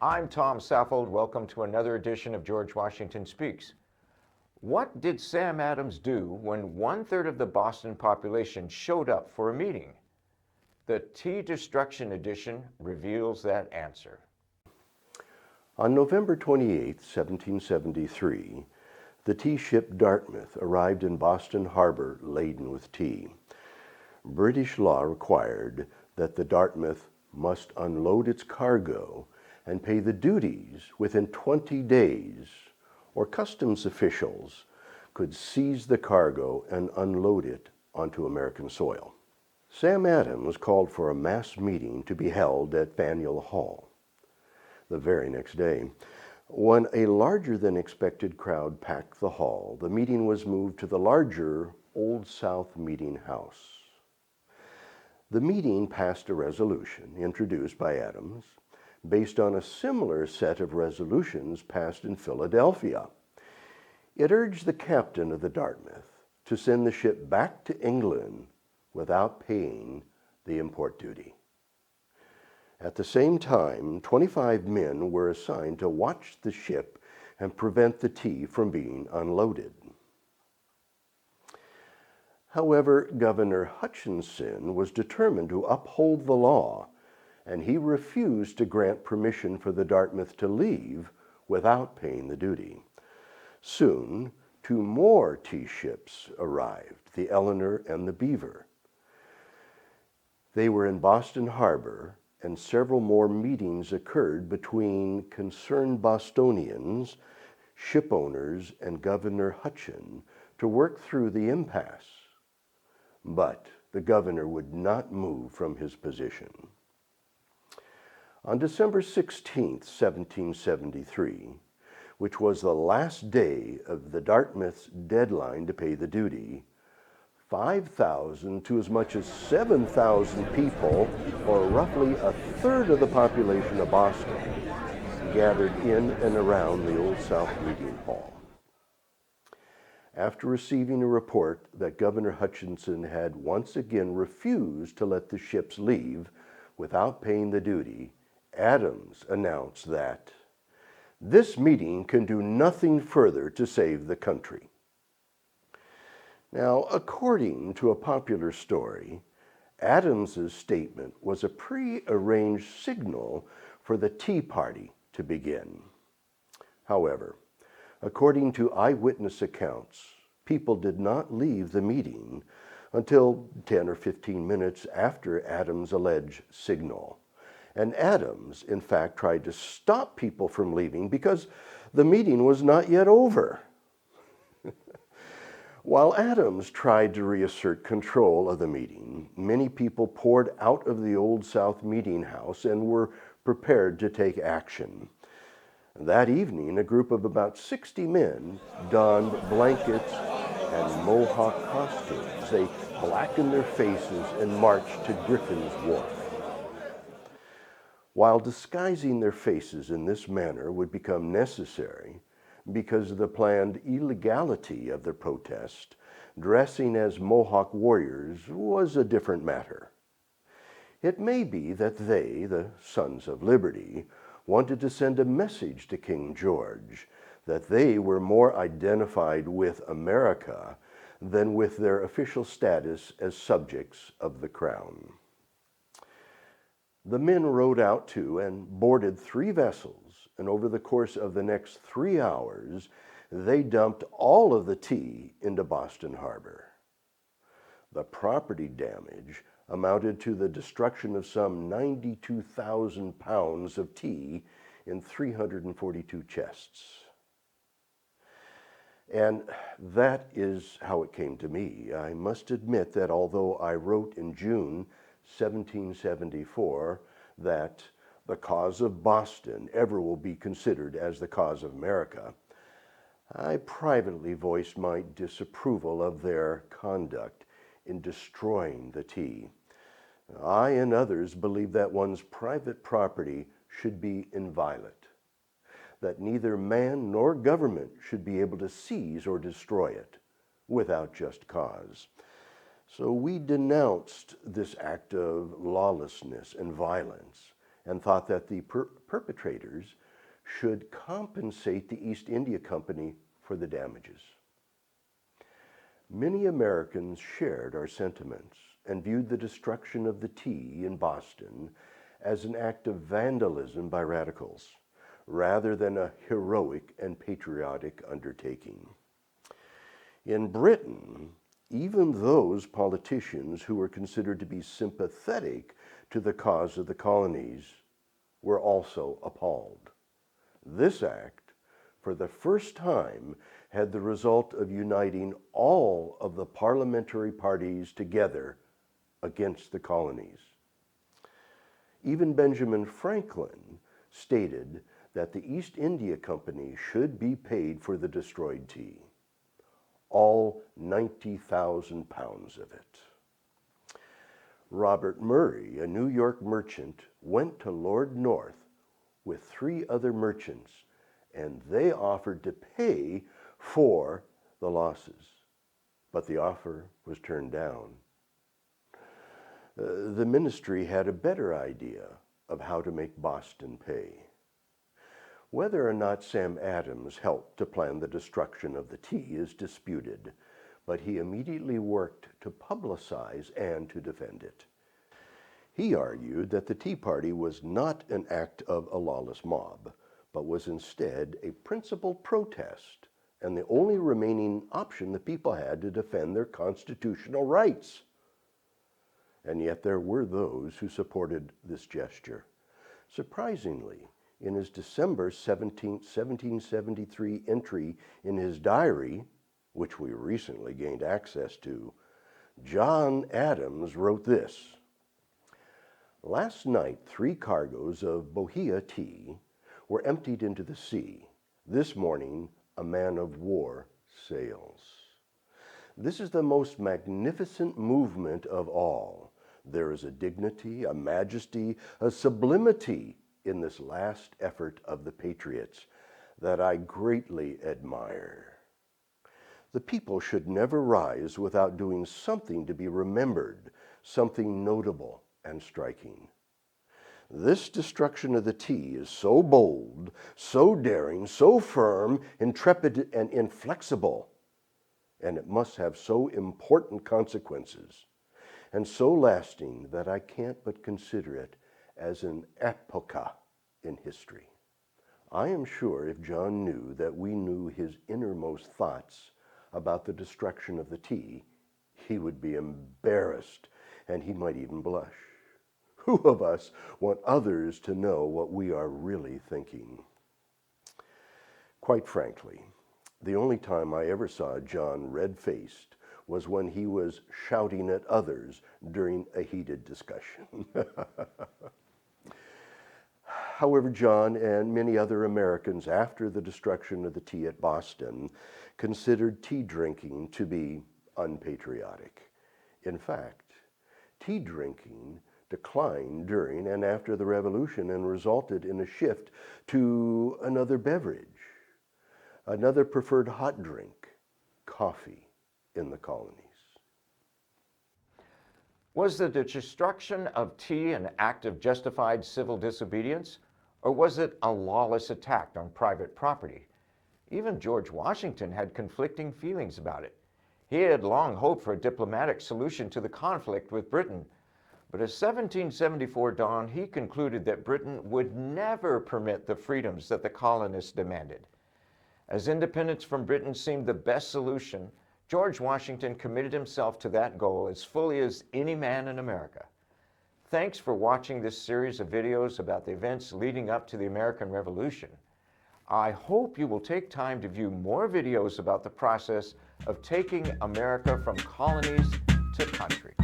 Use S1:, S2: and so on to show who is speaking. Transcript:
S1: I'm Tom Saffold. Welcome to another edition of George Washington Speaks. What did Sam Adams do when one-third of the Boston population showed up for a meeting? The Tea Destruction edition reveals that answer.
S2: On November 28, 1773, the tea ship Dartmouth arrived in Boston Harbor laden with tea. British law required that the Dartmouth must unload its cargo and pay the duties within 20 days, or customs officials could seize the cargo and unload it onto American soil. Sam Adams called for a mass meeting to be held at Faneuil Hall. The very next day, when a larger than expected crowd packed the hall, the meeting was moved to the larger Old South Meeting House. The meeting passed a resolution introduced by Adams based on a similar set of resolutions passed in Philadelphia. It urged the captain of the Dartmouth to send the ship back to England without paying the import duty. At the same time, 25 men were assigned to watch the ship and prevent the tea from being unloaded. However, Governor Hutchinson was determined to uphold the law, and he refused to grant permission for the Dartmouth to leave without paying the duty. Soon, two more tea ships arrived, the Eleanor and the Beaver. They were in Boston Harbor, and several more meetings occurred between concerned Bostonians, ship owners, and Governor Hutchin to work through the impasse. But the governor would not move from his position. On December 16, 1773, which was the last day of the Dartmouth's deadline to pay the duty, 5,000 to as much as 7,000 people, or roughly a third of the population of Boston, gathered in and around the Old South Meeting Hall. After receiving a report that Governor Hutchinson had once again refused to let the ships leave without paying the duty, Adams announced that this meeting can do nothing further to save the country. Now, according to a popular story, Adams's statement was a pre-arranged signal for the Tea Party to begin. However, according to eyewitness accounts, people did not leave the meeting until 10 or 15 minutes after Adams' alleged signal. And Adams, in fact, tried to stop people from leaving because the meeting was not yet over. While Adams tried to reassert control of the meeting, many people poured out of the Old South Meeting House and were prepared to take action. That evening, a group of about 60 men donned blankets and Mohawk costumes. They blackened their faces and marched to Griffin's Wharf. While disguising their faces in this manner would become necessary because of the planned illegality of the protest, dressing as Mohawk warriors was a different matter. It may be that they, the Sons of Liberty, wanted to send a message to King George that they were more identified with America than with their official status as subjects of the crown. The men rowed out to and boarded 3 vessels, and over the course of the next 3 hours, they dumped all of the tea into Boston Harbor. The property damage amounted to the destruction of some 92,000 pounds of tea in 342 chests. And that is how it came to me. I must admit that although I wrote in June 1774 that the cause of Boston ever will be considered as the cause of America, I privately voiced my disapproval of their conduct in destroying the tea. I and others believe that one's private property should be inviolate, that neither man nor government should be able to seize or destroy it without just cause. So we denounced this act of lawlessness and violence, and thought that the perpetrators should compensate the East India Company for the damages. Many Americans shared our sentiments and viewed the destruction of the tea in Boston as an act of vandalism by radicals, rather than a heroic and patriotic undertaking. In Britain, even those politicians who were considered to be sympathetic to the cause of the colonies were also appalled. This act, for the first time, had the result of uniting all of the parliamentary parties together against the colonies. Even Benjamin Franklin stated that the East India Company should be paid for the destroyed tea, all 90,000 pounds of it. Robert Murray, a New York merchant, went to Lord North with 3 other merchants, and they offered to pay for the losses, but the offer was turned down. The ministry had a better idea of how to make Boston pay. Whether or not Sam Adams helped to plan the destruction of the tea is disputed, but he immediately worked to publicize and to defend it. He argued that the Tea Party was not an act of a lawless mob, but was instead a principled protest and the only remaining option the people had to defend their constitutional rights. And yet there were those who supported this gesture. Surprisingly, in his December 1773 entry in his diary, which we recently gained access to, John Adams wrote this: "Last night 3 cargoes of Bohea tea were emptied into the sea. This morning a man of war sails." This is the most magnificent movement of all. There is a dignity, a majesty, a sublimity in this last effort of the patriots that I greatly admire. The people should never rise without doing something to be remembered, something notable and striking. This destruction of the tea is so bold, so daring, so firm, intrepid, and inflexible, and it must have so important consequences and so lasting that I can't but consider it as an epocha in history. I am sure if John knew that we knew his innermost thoughts about the destruction of the tea, he would be embarrassed and he might even blush. Who of us want others to know what we are really thinking? Quite frankly, the only time I ever saw John red-faced was when he was shouting at others during a heated discussion. However, John and many other Americans after the destruction of the tea at Boston considered tea drinking to be unpatriotic. In fact, tea drinking declined during and after the Revolution and resulted in a shift to another beverage, another preferred hot drink, coffee, in the colonies.
S1: Was the destruction of tea an act of justified civil disobedience, or was it a lawless attack on private property? Even George Washington had conflicting feelings about it. He had long hoped for a diplomatic solution to the conflict with Britain, but as 1774 dawned, he concluded that Britain would never permit the freedoms that the colonists demanded. As independence from Britain seemed the best solution, George Washington committed himself to that goal as fully as any man in America. Thanks for watching this series of videos about the events leading up to the American Revolution. I hope you will take time to view more videos about the process of taking America from colonies to country.